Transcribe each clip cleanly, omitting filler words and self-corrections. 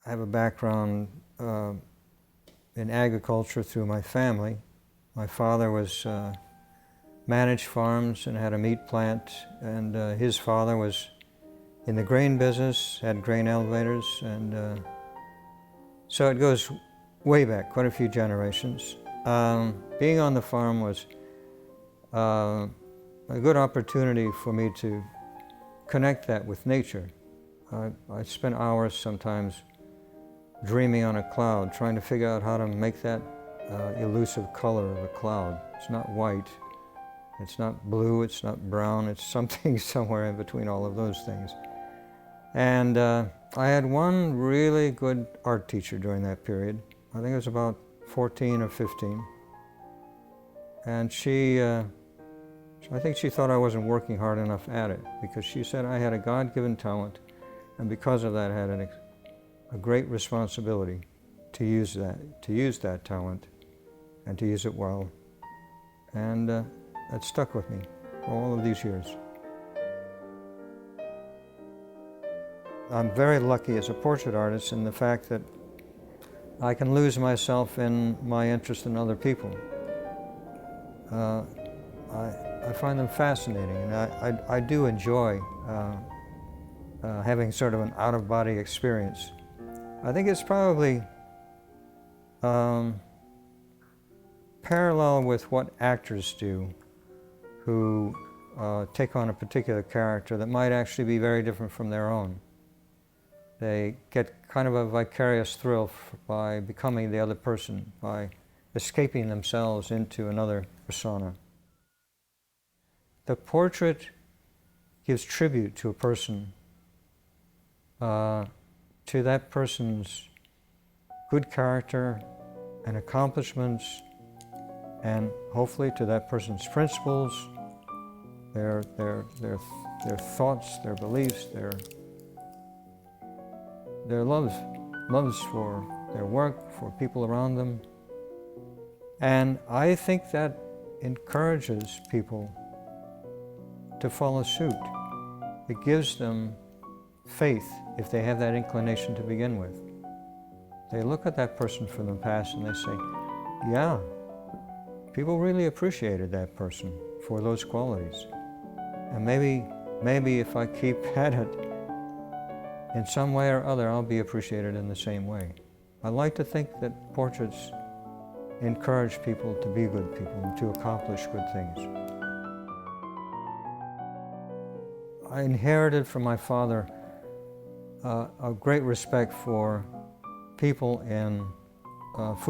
I have a background in agriculture through my family. My father was managed farms and had a meat plant, and his father was in the grain business, had grain elevators, and so it goes way back, quite a few generations. Being on the farm was a good opportunity for me to connect that with nature. I spent hours sometimes dreaming on a cloud, trying to figure out how to make that elusive color of a cloud. It's not white, it's not blue, it's not brown, it's something somewhere in between all of those things. And I had one really good art teacher during that period. I think it was about 14 or 15. And I think she thought I wasn't working hard enough at it, because she said I had a God-given talent, and because of that I had a great responsibility to use that talent and to use it well. And that stuck with me for all of these years. I'm very lucky as a portrait artist in the fact that I can lose myself in my interest in other people. I find them fascinating, and I do enjoy having sort of an out-of-body experience. I think it's probably parallel with what actors do who take on a particular character that might actually be very different from their own. They get kind of a vicarious thrill by becoming the other person, by escaping themselves into another persona. The portrait gives tribute to a person, to that person's good character and accomplishments, and hopefully to that person's principles, their thoughts, their beliefs, their loves for their work, for people around them. And I think that encourages people to follow suit. It gives them faith if they have that inclination to begin with. They look at that person from the past and they say, yeah, people really appreciated that person for those qualities. And maybe if I keep at it, in some way or other, I'll be appreciated in the same way. I like to think that portraits encourage people to be good people and to accomplish good things. I inherited from my father a great respect for people in various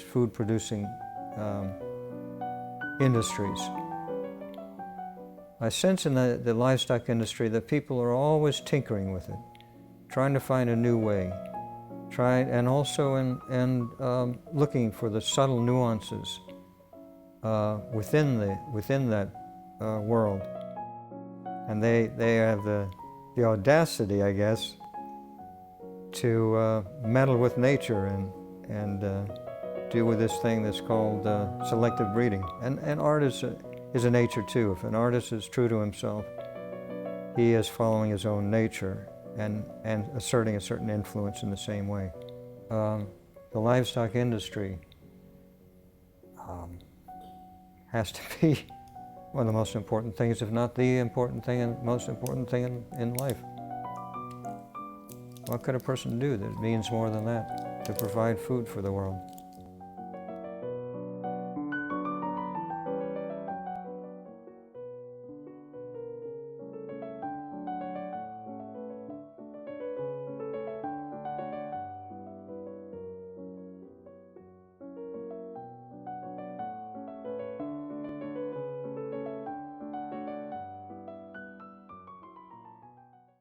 food producing industries. I sense in the livestock industry that people are always tinkering with it, trying to find a new way, and also in looking for the subtle nuances within that world. And they have the audacity, I guess, to meddle with nature and deal with this thing that's called selective breeding. And art is a nature too. If an artist is true to himself, he is following his own nature and asserting a certain influence in the same way. The livestock industry has to be one of the most important things, if not the most important thing in life. What could a person do that means more than that, to provide food for the world?